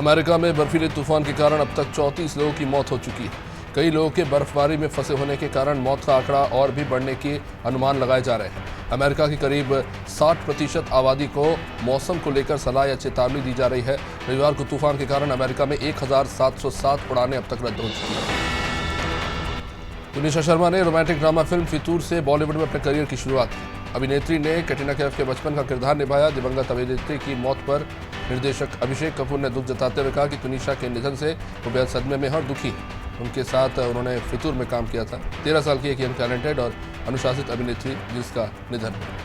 America में बर्फीले तूफान के कारण अब तक 34 लोगों की मौत हो चुकी है। कई लोगों के बर्फबारी में फंसे होने के कारण मौत का आंकड़ा और भी बढ़ने के अनुमान लगाए जा रहे हैं। अमेरिका की करीब 60% आबादी को मौसम को लेकर सलाह या चेतावनी दी जा रही है। रविवार को तूफान के कारण अमेरिका में 1707 उड़ानें अब तक रद्द हो चुकी हैं। तुनिशा शर्मा ने रोमांटिक ड्रामा फिल्म फितूर से बॉलीवुड में अपने करियर की शुरुआत की। अभिनेत्री ने कैटरीना कैफ के बचपन का किरदार निभाया। दिवंगत अभिनेत्री की मौत पर निर्देशक अभिषेक कपूर ने दुख जताते हुए कहा कि तुनिशा के निधन से वो बेहद सदमे में है और दुखी है। उनके साथ उन्होंने फितूर में काम किया था। 13 साल की एक यंग टैलेंटेड और अनुशासित अभिनेत्री जिसका निधन हुआ।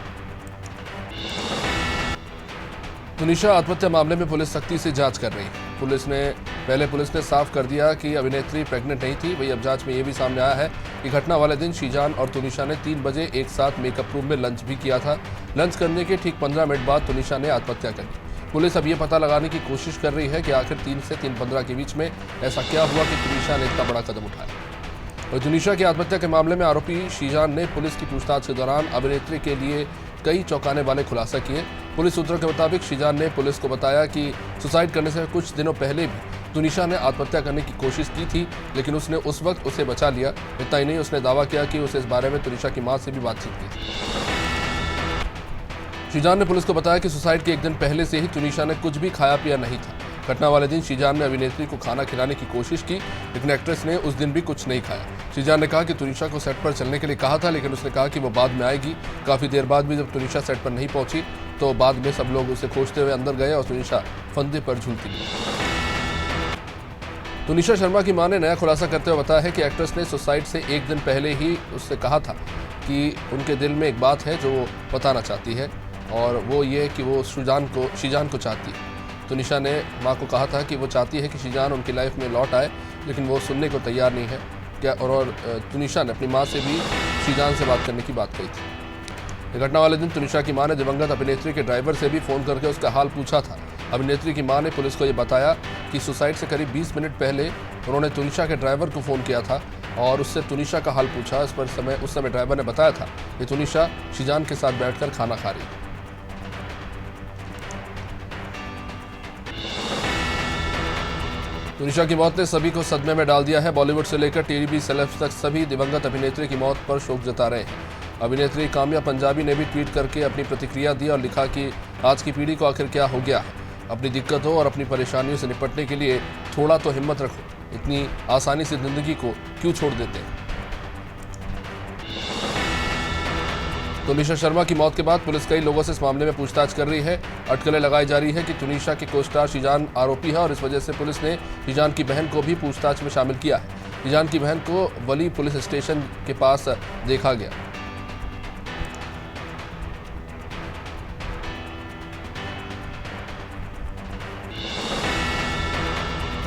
तुनिशा आत्महत्या मामले में पुलिस सख्ती से जांच कर रही है। पुलिस ने साफ कर दिया कि अभिनेत्री प्रेग्नेंट नहीं थी। वही अब जांच में ये भी सामने आया है कि घटना वाले दिन शीजान और तुनिशा ने 3 बजे एक साथ मेकअप रूम में लंच भी किया था। लंच करने के ठीक 15 मिनट बाद तुनिशा ने आत्महत्या कर ली। पुलिस अब ये पता लगाने की कोशिश कर रही है कि आखिर 3 से 3:15 के बीच में ऐसा क्या हुआ कि तुनिशा ने इतना बड़ा कदम उठाया। और तुनिशा की आत्महत्या के मामले में आरोपी शीजान ने पुलिस की पूछताछ के दौरान अभिनेत्री के लिए कई चौंकाने वाले खुलासा किए। पुलिस सूत्रों के मुताबिक शीजान ने पुलिस को बताया कि सुसाइड करने से कुछ दिनों पहले भी तुनिशा ने आत्महत्या करने की कोशिश की थी, लेकिन उसने उस वक्त उसे बचा लिया। इतना ही नहीं, उसने दावा किया कि उसे इस बारे में तुनिशा की मां से भी बातचीत की थी। शीजान ने पुलिस को बताया कि सुसाइड के एक दिन पहले से ही तुनिशा ने कुछ भी खाया पिया नहीं था। घटना वाले दिन शीजान ने अभिनेत्री को खाना खिलाने की कोशिश की, लेकिन एक्ट्रेस ने उस दिन भी कुछ नहीं खाया। शीजान ने कहा कि तुनिशा को सेट पर चलने के लिए कहा था, लेकिन उसने कहा कि वो बाद में आएगी। काफी देर बाद भी जब तुनिशा सेट पर नहीं पहुंची तो बाद में सब लोग उसे खोजते हुए अंदर गए और तुनिशा फंदे पर झूलती मिली। तुनिशा शर्मा की मां ने नया खुलासा करते हुए बताया है कि एक्ट्रेस ने सुसाइड से एक दिन पहले ही उससे कहा था कि उनके दिल में एक बात है जो वो बताना चाहती है, और वो ये कि वो शीजान को चाहती है। तुनिशा ने मां को कहा था कि वो चाहती है कि शीजान उनकी लाइफ में लौट आए, लेकिन वो सुनने को तैयार नहीं है। और तुनिशा ने अपनी मां से भी शीजान से बात करने की बात कही थी। घटना वाले दिन तुनिशा की मां ने दिवंगत अभिनेत्री के ड्राइवर से भी फोन करके उसका हाल पूछा था। अभिनेत्री की मां ने पुलिस को ये बताया कि सुसाइड से करीब 20 मिनट पहले उन्होंने तुनिशा के ड्राइवर को फ़ोन किया था और उससे तुनिशा का हाल पूछा। उस समय ड्राइवर ने बताया था कि तुनिशा शीजान के साथ बैठकर खाना खा रही है। तुनिशा की मौत ने सभी को सदमे में डाल दिया है। बॉलीवुड से लेकर टीवी सेलेब्स तक सभी दिवंगत अभिनेत्री की मौत पर शोक जता रहे हैं। अभिनेत्री काम्या पंजाबी ने भी ट्वीट करके अपनी प्रतिक्रिया दी और लिखा कि आज की पीढ़ी को आखिर क्या हो गया है। अपनी दिक्कतों और अपनी परेशानियों से निपटने के लिए थोड़ा तो हिम्मत रखो। इतनी आसानी से जिंदगी को क्यों छोड़ देते हैं। तुनिशा शर्मा की मौत के बाद पुलिस कई लोगों से इस मामले में पूछताछ कर रही है। अटकलें लगाई जा रही है कि तुनिशा के को-स्टार शीजान आरोपी है और इस वजह से पुलिस ने शीजान की बहन को भी पूछताछ में शामिल किया है। शीजान की बहन को वली पुलिस स्टेशन के पास देखा गया।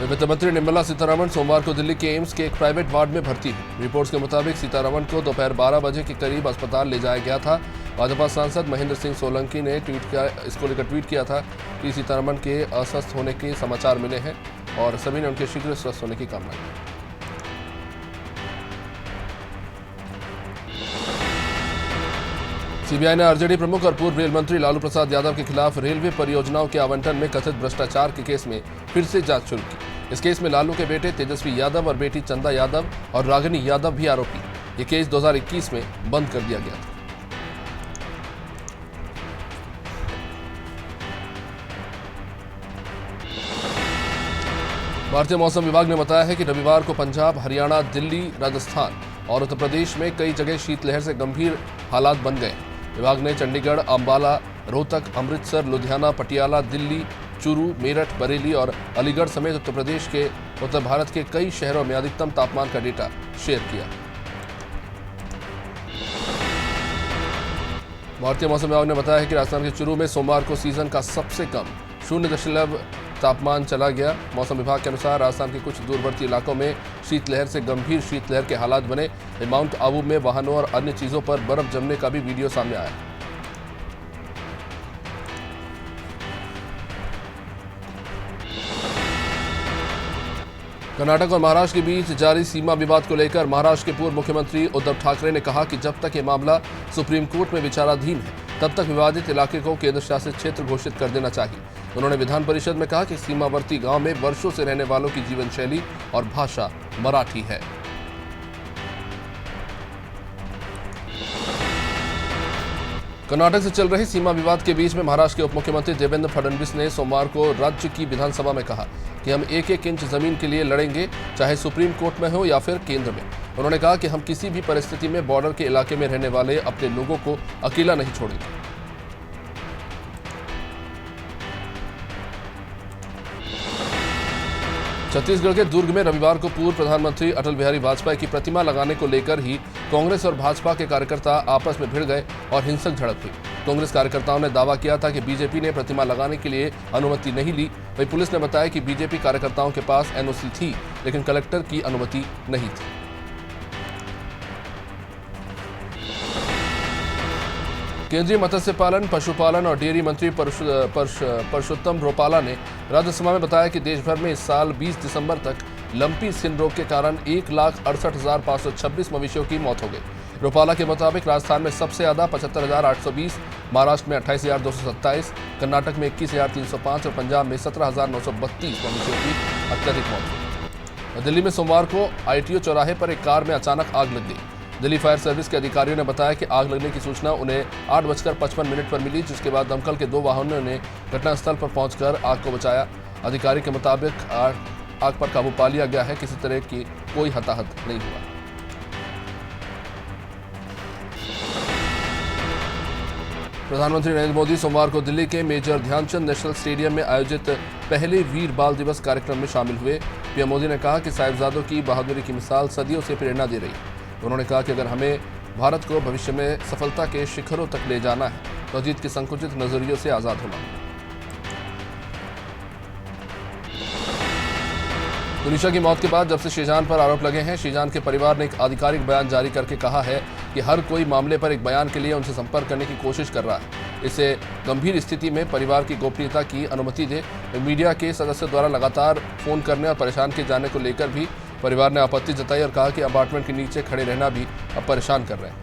वित्त मंत्री निर्मला सीतारमण सोमवार को दिल्ली के एम्स के एक प्राइवेट वार्ड में भर्ती हुई। रिपोर्ट्स के मुताबिक सीतारमण को दोपहर 12 बजे के करीब अस्पताल ले जाया गया था। भाजपा सांसद महेंद्र सिंह सोलंकी ने इसको लेकर ट्वीट किया था कि सीतारमण के अस्वस्थ होने के समाचार मिले हैं और सभी ने उनके शीघ्र स्वस्थ होने की कामना की। सीबीआई ने आरजेडी प्रमुख और पूर्व रेल मंत्री लालू प्रसाद यादव के खिलाफ रेलवे परियोजनाओं के आवंटन में कथित भ्रष्टाचार के केस में फिर से जांच शुरू की। इस केस में लालू के बेटे तेजस्वी यादव और बेटी चंदा यादव और रागिनी यादव भी आरोपी। ये केस 2021 में बंद कर दिया गया था। भारतीय मौसम विभाग ने बताया है कि रविवार को पंजाब, हरियाणा, दिल्ली, राजस्थान और उत्तर प्रदेश में कई जगह शीतलहर से गंभीर हालात बन गए। विभाग ने चंडीगढ़, अंबाला, रोहतक, अमृतसर, लुधियाना, पटियाला, दिल्ली, चूरू, मेरठ, बरेली और अलीगढ़ समेत उत्तर भारत के कई शहरों में अधिकतम तापमान का डेटा शेयर किया। भारतीय मौसम विभाग ने बताया है कि राजस्थान के चूरू में सोमवार को सीजन का सबसे कम 0 तापमान चला गया। मौसम विभाग के अनुसार राजस्थान के कुछ दूरवर्ती इलाकों में शीतलहर से गंभीर शीतलहर के हालात बने। माउंट आबू में वाहनों और अन्य चीजों पर बर्फ जमने का भी वीडियो सामने आया। कर्नाटक और महाराष्ट्र के बीच जारी सीमा विवाद को लेकर महाराष्ट्र के पूर्व मुख्यमंत्री उद्धव ठाकरे ने कहा कि जब तक ये मामला सुप्रीम कोर्ट में विचाराधीन है तब तक विवादित इलाके को केंद्र शासित क्षेत्र घोषित कर देना चाहिए। उन्होंने विधान परिषद में कहा कि सीमावर्ती गांव में वर्षों से रहने वालों की जीवन शैली और भाषा मराठी है। कर्नाटक से चल रहे सीमा विवाद के बीच में महाराष्ट्र के उप मुख्यमंत्री देवेंद्र फडणवीस ने सोमवार को राज्य की विधानसभा में कहा कि हम एक एक इंच जमीन के लिए लड़ेंगे, चाहे सुप्रीम कोर्ट में हो या फिर केंद्र में। उन्होंने कहा कि हम किसी भी परिस्थिति में बॉर्डर के इलाके में रहने वाले अपने लोगों को अकेला नहीं छोड़ेंगे। छत्तीसगढ़ के दुर्ग में रविवार को पूर्व प्रधानमंत्री अटल बिहारी वाजपेयी की प्रतिमा लगाने को लेकर ही कांग्रेस और भाजपा के कार्यकर्ता आपस में भिड़ गए और हिंसक झड़प हुई। कांग्रेस कार्यकर्ताओं ने दावा किया था कि बीजेपी ने प्रतिमा लगाने के लिए अनुमति नहीं ली। वहीं पुलिस ने बताया कि बीजेपी कार्यकर्ताओं के पास एनओसी थी, लेकिन कलेक्टर की अनुमति नहीं थी। केंद्रीय मत्स्य पालन, पशुपालन और डेयरी मंत्री परषोत्तम रुपाला ने राज्यसभा में बताया कि देश भर में इस साल 20 दिसंबर तक लंपी स्किन रोग के कारण 1,68,526 मवेशियों की मौत हो गई। रुपाला के मुताबिक राजस्थान में सबसे ज्यादा 75,820, महाराष्ट्र में 28,227, कर्नाटक में 21,305 और पंजाब में 17,932 मवेशियों की अत्यधिक मौत हुई। दिल्ली में सोमवार को आईटीओ चौराहे पर एक कार में अचानक आग लग गई। दिल्ली फायर सर्विस के अधिकारियों ने बताया कि आग लगने की सूचना उन्हें 8:55 पर मिली, जिसके बाद दमकल के 2 वाहनों ने घटनास्थल पर पहुंचकर आग को बचाया। अधिकारी के मुताबिक आग पर काबू पा लिया गया है, किसी तरह की कोई हताहत नहीं हुआ। प्रधानमंत्री नरेंद्र मोदी सोमवार को दिल्ली के मेजर ध्यानचंद नेशनल स्टेडियम में आयोजित पहले वीर बाल दिवस कार्यक्रम में शामिल हुए। पीएम मोदी ने कहा कि साहिबजादों की बहादुरी की मिसाल सदियों से प्रेरणा दे रही है। उन्होंने कहा कि अगर हमें भारत को भविष्य में सफलता के शिखरों तक ले जाना है तो अतीत के संकुचित नजरियों से आजाद होना होगा। तुनिशा की मौत के बाद जब से शीजान पर आरोप लगे हैं, शीजान के परिवार ने एक आधिकारिक बयान जारी करके कहा है कि हर कोई मामले पर एक बयान के लिए उनसे संपर्क करने की कोशिश कर रहा है। इसे गंभीर स्थिति में परिवार की गोपनीयता की अनुमति दे। मीडिया के सदस्यों द्वारा लगातार फोन करने और परेशान किए जाने को लेकर भी परिवार ने आपत्ति जताई और कहा कि अपार्टमेंट के नीचे खड़े रहना भी अब परेशान कर रहे हैं।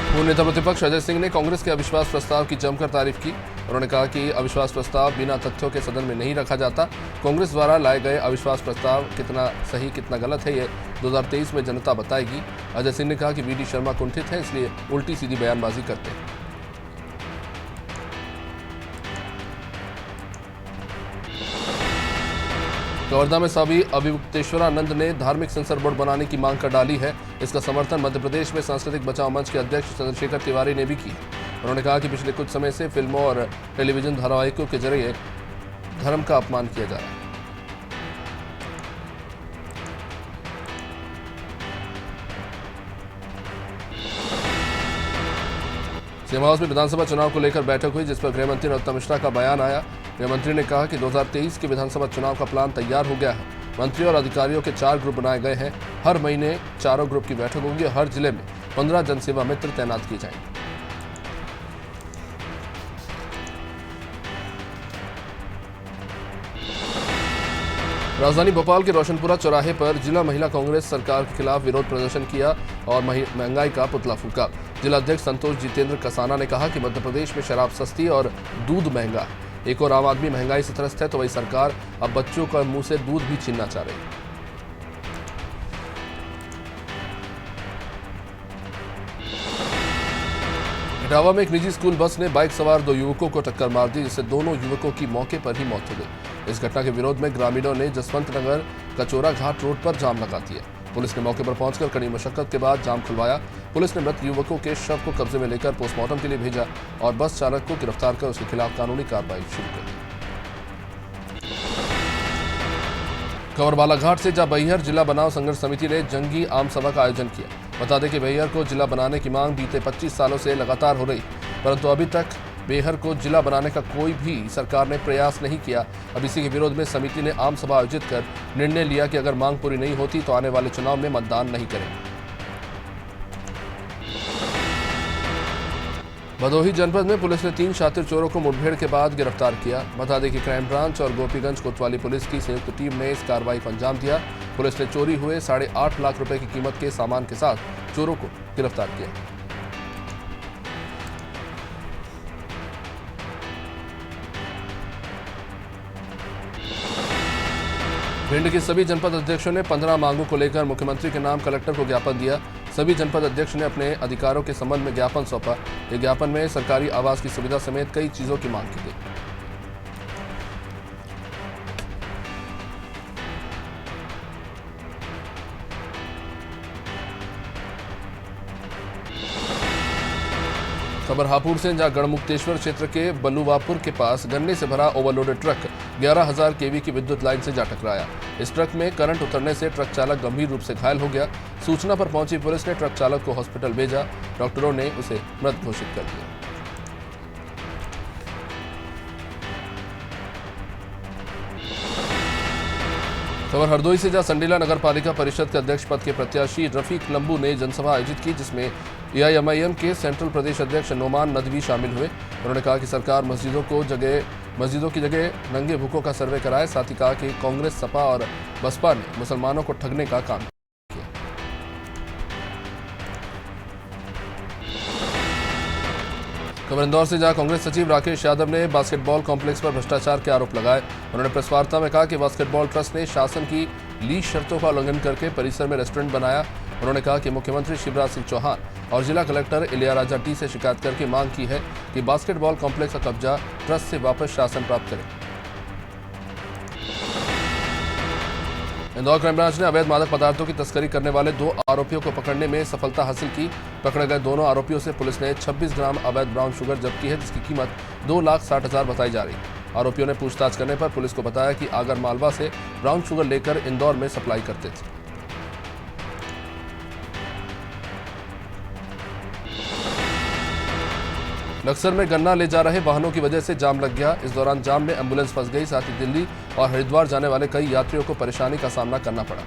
पूर्व नेता प्रतिपक्ष अजय सिंह ने कांग्रेस के अविश्वास प्रस्ताव की जमकर तारीफ की। उन्होंने कहा कि अविश्वास प्रस्ताव बिना तथ्यों के सदन में नहीं रखा जाता। कांग्रेस द्वारा लाए गए अविश्वास प्रस्ताव कितना सही कितना गलत है, ये 2023 में जनता बताएगी। अजय सिंह ने कहा कि वीडी शर्मा कुंठित है, इसलिए उल्टी सीधी बयानबाजी करते हैं। कवर्धा में स्वामी अभिमुक्तेश्वरानंद ने धार्मिक सेंसर बोर्ड बनाने की मांग कर डाली है। इसका समर्थन मध्य प्रदेश में सांस्कृतिक बचाव मंच के अध्यक्ष चंद्रशेखर तिवारी ने भी की। उन्होंने कहा कि पिछले कुछ समय से फिल्मों और टेलीविजन धारावाहिकों के जरिए धर्म का अपमान किया जा रहा है। सीएम हाउस में विधानसभा चुनाव को लेकर बैठक हुई, जिस पर गृहमंत्री नरोत्तम मिश्रा का बयान आया। गृहमंत्री ने कहा कि 2023 के विधानसभा चुनाव का प्लान तैयार हो गया है। मंत्री और अधिकारियों के 4 ग्रुप बनाए गए हैं। हर महीने चारों ग्रुप की बैठक होगी। हर जिले में 15 जनसेवा मित्र तैनात किए जाएंगे। राजधानी भोपाल के रोशनपुरा चौराहे पर जिला महिला कांग्रेस सरकार के खिलाफ विरोध प्रदर्शन किया और महंगाई का पुतला फूंका। जिला अध्यक्ष संतोष जितेंद्र कसाना ने कहा कि मध्य प्रदेश में शराब सस्ती और दूध महंगा है। एक और आम आदमी महंगाई से त्रस्त है, तो वही सरकार अब बच्चों का मुंह से दूध भी छीनना चाह रही है। इटावा में एक निजी स्कूल बस ने बाइक सवार 2 युवकों को टक्कर मार दी, जिससे दोनों युवकों की मौके पर ही मौत हो गई। इस घटना के विरोध में ग्रामीणों ने जसवंत नगर कचोरा घाट रोड पर जाम लगा दिया। पुलिस ने मौके पर पहुंचकर कड़ी मशक्कत के बाद जाम खुलवाया। पुलिस ने मृत युवकों के शव को कब्जे में लेकर पोस्टमार्टम के लिए भेजा और बस चालक को गिरफ्तार कर उसके खिलाफ कानूनी कार्रवाई शुरू कर दी। खबर बालाघाट से, जहां बैहर जिला बनाव संघर्ष समिति ने जंगी आम सभा का आयोजन किया। बता दें कि बैहर को जिला बनाने की मांग बीते 25 सालों से लगातार हो रही, परंतु अभी तक बैहर को जिला बनाने का कोई भी सरकार ने प्रयास नहीं किया। अब इसी के विरोध में समिति ने आम सभा आयोजित कर निर्णय लिया कि अगर मांग पूरी नहीं होती तो आने वाले चुनाव में मतदान नहीं करेंगे। भदोही जनपद में पुलिस ने 3 शातिर चोरों को मुठभेड़ के बाद गिरफ्तार किया। बता दें कि क्राइम ब्रांच और गोपीगंज कोतवाली पुलिस की संयुक्त टीम ने इस कार्रवाई को अंजाम दिया। पुलिस ने चोरी हुए 8.5 लाख रुपए की कीमत के सामान के साथ चोरों को गिरफ्तार किया। भिंड के सभी जनपद अध्यक्षों ने 15 मांगों को लेकर मुख्यमंत्री के नाम कलेक्टर को ज्ञापन दिया। सभी जनपद अध्यक्ष ने अपने अधिकारों के संबंध में ज्ञापन सौंपा। इस ज्ञापन में सरकारी आवास की सुविधा समेत कई चीजों की मांग की गई। खबर हापुड़ से, जहां गढ़मुक्तेश्वर क्षेत्र के बल्लुवापुर के पास गन्ने से भरा ओवरलोडेड ट्रक 11,000 केवी की विद्युत लाइन से जा टकराया। इस ट्रक में करंट उतरने से ट्रक चालक गंभीर रूप से घायल हो गया। सूचना पर पहुंची पुलिस ने ट्रक चालक को हॉस्पिटल भेजा। डॉक्टरों ने उसे मृत घोषित कर दिया। खबर हरदोई से, जहां संडीला नगर पालिका परिषद के अध्यक्ष पद के प्रत्याशी रफीक लंबू ने जनसभा आयोजित की, जिसमें एआईएमआईएम के सेंट्रल प्रदेश अध्यक्ष नोमान नदवी शामिल हुए। उन्होंने कहा कि सरकार मस्जिदों की जगह नंगे भूखों का सर्वे कराए। साथ ही कहा कि कांग्रेस, सपा और बसपा ने मुसलमानों को ठगने का काम किया। खबर इंदौर से, जहां कांग्रेस सचिव राकेश यादव ने बास्केटबॉल कॉम्प्लेक्स पर भ्रष्टाचार के आरोप लगाए। उन्होंने प्रेस वार्ता में कहा कि बास्केटबॉल ट्रस्ट ने शासन की लीज शर्तों का उल्लंघन करके परिसर में रेस्टोरेंट बनाया। उन्होंने कहा कि मुख्यमंत्री शिवराज सिंह चौहान और जिला कलेक्टर इलियाराजा टी से शिकायत करके मांग की है कि बास्केटबॉल कॉम्प्लेक्स का कब्जा ट्रस्ट से वापस शासन प्राप्त करे। इंदौर क्राइम ब्रांच ने अवैध मादक पदार्थों की तस्करी करने वाले 2 आरोपियों को पकड़ने में सफलता हासिल की। पकड़े गए दोनों आरोपियों से पुलिस ने 26 ग्राम अवैध ब्राउन शुगर जब्त की है, जिसकी कीमत 2,60,000 बताई जा रही है। आरोपियों ने पूछताछ करने पर पुलिस को बताया कि आगर मालवा से ब्राउन शुगर लेकर इंदौर में सप्लाई करते थे। लक्सर में गन्ना ले जा रहे वाहनों की वजह से जाम लग गया। इस दौरान जाम में एम्बुलेंस फंस गई। साथ ही दिल्ली और हरिद्वार जाने वाले कई यात्रियों को परेशानी का सामना करना पड़ा।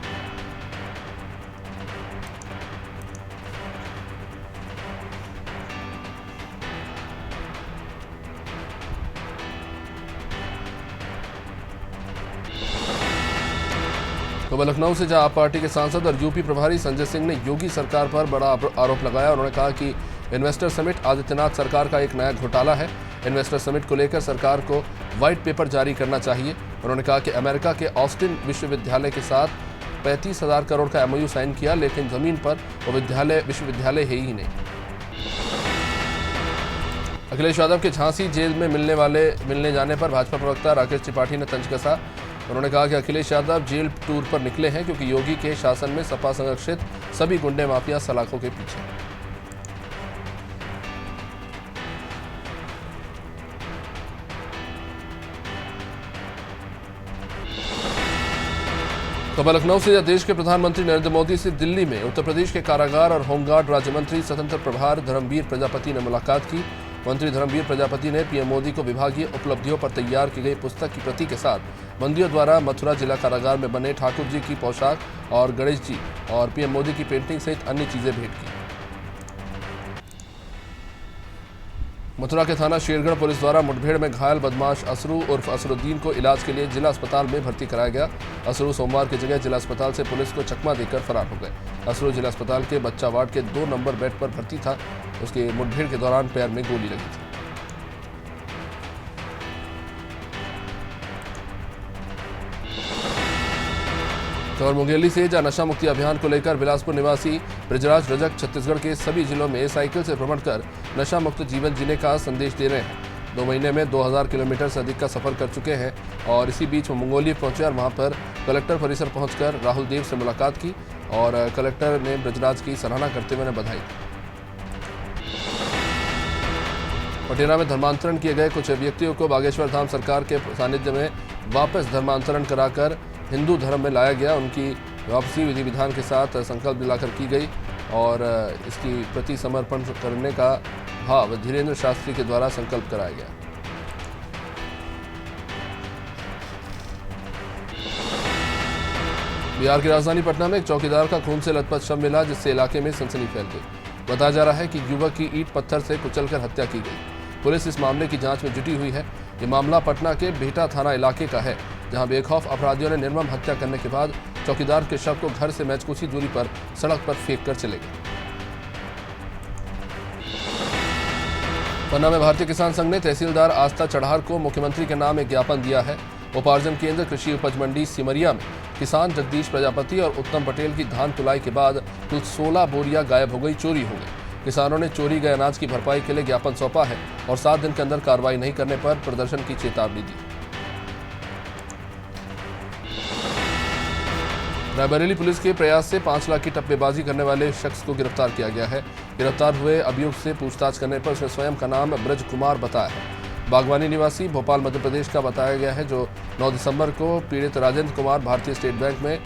तो लखनऊ से, जहां आप पार्टी के सांसद और यूपी प्रभारी संजय सिंह ने योगी सरकार पर बड़ा आरोप लगाया। उन्होंने कहा कि इन्वेस्टर समिट आदित्यनाथ सरकार का एक नया घोटाला है। इन्वेस्टर समिट को लेकर सरकार को व्हाइट पेपर जारी करना चाहिए। उन्होंने कहा कि अमेरिका के ऑस्टिन विश्वविद्यालय के साथ 35,000 करोड़ का एमओयू साइन किया, लेकिन जमीन पर वो विश्वविद्यालय है ही नहीं। अखिलेश यादव के झांसी जेल में मिलने जाने पर भाजपा प्रवक्ता राकेश त्रिपाठी ने तंज कसा। उन्होंने कहा कि अखिलेश यादव जेल टूर पर निकले हैं क्योंकि योगी के शासन में सपा संरक्षित सभी गुंडे माफिया सलाखों के पीछे। खबर लखनऊ से, देश के प्रधानमंत्री नरेंद्र मोदी से दिल्ली में उत्तर प्रदेश के कारागार और होमगार्ड राज्य मंत्री स्वतंत्र प्रभार धर्मवीर प्रजापति ने मुलाकात की। मंत्री धर्मवीर प्रजापति ने पीएम मोदी को विभागीय उपलब्धियों पर तैयार की गई पुस्तक की प्रति के साथ बंदियों द्वारा मथुरा जिला कारागार में बने ठाकुर जी की पोशाक और गणेश जी और पीएम मोदी की पेंटिंग सहित अन्य चीजें भेंट की। मथुरा के थाना शेरगढ़ पुलिस द्वारा मुठभेड़ में घायल बदमाश असरू उर्फ असरुद्दीन को इलाज के लिए जिला अस्पताल में भर्ती कराया गया। असरू सोमवार की जगह जिला अस्पताल से पुलिस को चकमा देकर फरार हो गए। असरू जिला अस्पताल के बच्चा वार्ड के 2 नंबर बेड पर भर्ती था। उसके मुठभेड़ के दौरान पैर में गोली लगी थी। खबर मुंगेली से, जहां नशा मुक्ति अभियान को लेकर बिलासपुर निवासी ब्रजराज रजक छत्तीसगढ़ के सभी जिलों में साइकिल से भ्रमण कर नशा मुक्त जीवन जीने का संदेश दे रहे हैं। 2 महीने में 2000 किलोमीटर से अधिक का सफर कर चुके हैं और इसी बीच वो मंगोली पहुंचे और वहां पर कलेक्टर परिसर पहुंचकर राहुल देव से मुलाकात की और कलेक्टर ने ब्रजराज की सराहना करते हुए बधाई दी। पटेरा में धर्मांतरण किए गए कुछ व्यक्तियों को बागेश्वर धाम सरकार के सानिध्य में वापस धर्मांतरण कराकर हिंदू धर्म में लाया गया। उनकी वापसी विधि विधान के साथ संकल्प दिलाकर की गई और इसकी प्रति समर्पण करने का भाव धीरेन्द्र शास्त्री के द्वारा संकल्प कराया गया। बिहार की राजधानी पटना में एक चौकीदार का खून से लथपथ शव मिला, जिससे इलाके में सनसनी फैल गई। बताया जा रहा है कि युवक की ईंट पत्थर से कुचलकर हत्या की गई। पुलिस इस मामले की जांच में जुटी हुई है। ये मामला पटना के बिहटा थाना इलाके का है, जहां बेखौफ अपराधियों ने निर्मम हत्या करने के बाद चौकीदार के शव को घर से महज कुछ ही दूरी पर सड़क पर फेंक कर चले गए। पन्ना में भारतीय किसान संघ ने तहसीलदार आस्था चढ़ार को मुख्यमंत्री के नाम एक ज्ञापन दिया है। उपार्जन केंद्र कृषि उपज मंडी सिमरिया में किसान जगदीश प्रजापति और उत्तम पटेल की धान तुलाई के बाद कुल 16 बोरियां गायब हो गई, चोरी हो गई। किसानों ने चोरी गए अनाज की भरपाई के लिए ज्ञापन सौंपा है और 7 दिन के अंदर कार्रवाई नहीं करने पर प्रदर्शन की चेतावनी दी। रायबरेली पुलिस के प्रयास से 5 लाख की टप्पेबाजी करने वाले शख्स को गिरफ्तार किया गया है। गिरफ्तार हुए अभियुक्त से पूछताछ करने पर उसने स्वयं का नाम ब्रज कुमार बताया है। बागवानी निवासी भोपाल मध्य प्रदेश का बताया गया है, जो 9 दिसंबर को पीड़ित राजेंद्र कुमार भारतीय स्टेट बैंक में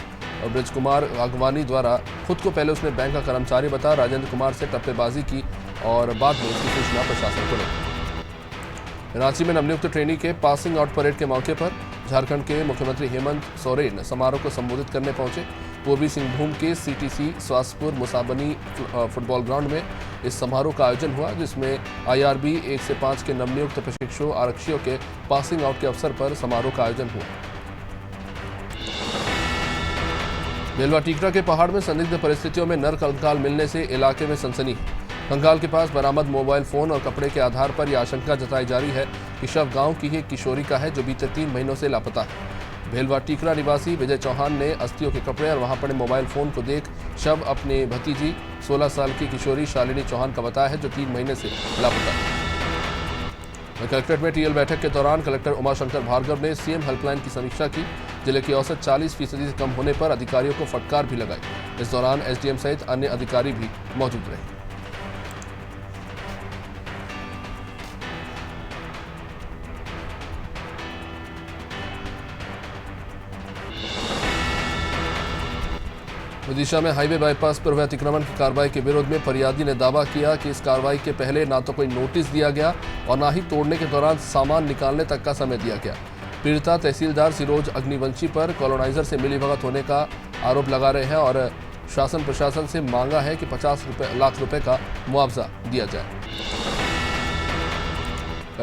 ब्रज कुमार बागवानी द्वारा खुद को पहले उसने बैंक का कर्मचारी बताया, राजेंद्र कुमार से टप्पेबाजी की और बाद में इसकी सूचना प्रशासन को दी। रांची में नवनियुक्त ट्रेनी के पासिंग आउट परेड के मौके पर झारखंड के मुख्यमंत्री हेमंत सोरेन समारोह को संबोधित करने पहुंचे। पूर्वी सिंहभूम के सीटीसी स्वासपुर मुसाबनी फुटबॉल ग्राउंड में इस समारोह का आयोजन हुआ, जिसमें IRB 1 से 5 के नवनियुक्त प्रशिक्षु आरक्षियों के पासिंग आउट के अवसर पर समारोह का आयोजन हुआ। बेलवा टीकरा के पहाड़ में संदिग्ध परिस्थितियों में नर कंकाल मिलने से इलाके में सनसनी है। कंकाल के पास बरामद मोबाइल फोन और कपड़े के आधार पर यह आशंका जताई जा रही है कि शव गांव की ही एक किशोरी का है, जो बीते 3 महीनों से लापता है। भेलवा टीकरा निवासी विजय चौहान ने अस्थियों के कपड़े और वहां पड़े मोबाइल फोन को देख शव अपने भतीजी 16 साल की किशोरी शालिनी चौहान का बताया है, जो 3 महीने से लापता है। कलेक्ट्रेट में टीएल बैठक के दौरान कलेक्टर उमाशंकर भार्गव ने सीएम हेल्पलाइन की समीक्षा की। जिले की औसत 40% से कम होने पर अधिकारियों को फटकार भी लगाई। इस दौरान एसडीएम सहित अन्य अधिकारी भी मौजूद रहे। विदिशा में हाईवे बाईपास पर हुए अतिक्रमण की कार्रवाई के विरोध में फरियादी ने दावा किया कि इस कार्रवाई के पहले ना तो कोई नोटिस दिया गया और ना ही तोड़ने के दौरान सामान निकालने तक का समय दिया गया। पीड़िता तहसीलदार सिरोज अग्निवंशी पर कॉलोनाइजर से मिलीभगत होने का आरोप लगा रहे हैं और शासन प्रशासन से मांगा है कि 50 लाख रुपए का मुआवजा दिया जाए।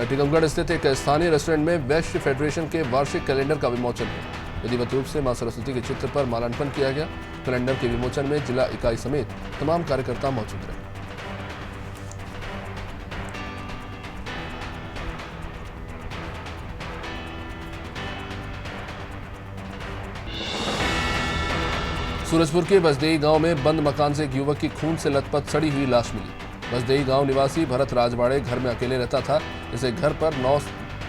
टीकमगढ़ स्थित एक स्थानीय रेस्टोरेंट में वैश्य फेडरेशन के वार्षिक कैलेंडर का विमोचन हुआ। विधिवत रूप से मां सरस्वती के चित्र पर माल्यार्पण किया गया। कैलेंडर के विमोचन में जिला इकाई समेत तमाम कार्यकर्ता मौजूद रहे। सूरजपुर के बसदेई गांव में बंद मकान से एक युवक की खून से लथपथ सड़ी हुई लाश मिली। बसदेई गांव निवासी भरत राजवाड़े घर में अकेले रहता था। इसे घर पर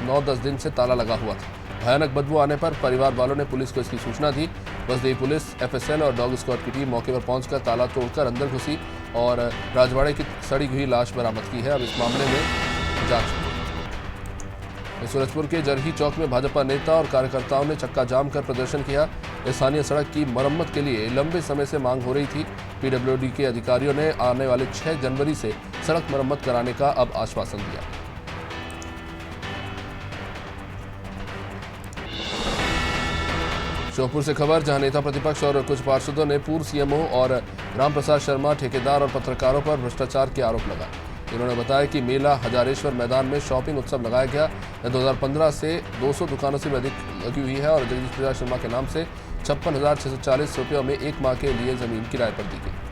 9-10 दिन से ताला लगा हुआ था। भयानक बदबू आने पर परिवार वालों ने पुलिस को इसकी सूचना दी। बसदेई पुलिस, FSL और डॉग स्क्वाड की टीम मौके पर पहुंचकर ताला तोड़कर अंदर घुसी और राजवाड़े की सड़ी हुई लाश बरामद की है। अब इस मामले में जांच हुई। सूरजपुर के जरही चौक में भाजपा नेता और कार्यकर्ताओं ने चक्का जाम कर प्रदर्शन किया। स्थानीय सड़क की मरम्मत के लिए लंबे समय से मांग हो रही थी। PWD के अधिकारियों ने आने वाले 6 जनवरी से सड़क मरम्मत कराने का अब आश्वासन दिया। श्योपुर से खबर, जहां नेता प्रतिपक्ष और कुछ पार्षदों ने पूर्व CMO और रामप्रसाद शर्मा ठेकेदार और पत्रकारों पर भ्रष्टाचार के आरोप लगाए। इन्होंने बताया कि मेला हजारेश्वर मैदान में शॉपिंग उत्सव लगाया गया। 2015 से 200 दुकानों से भी अधिक लगी हुई है और जगदीश प्रसाद शर्मा के नाम से 56,640 रुपयों में 1 माह के लिए जमीन किराए पर दी गई।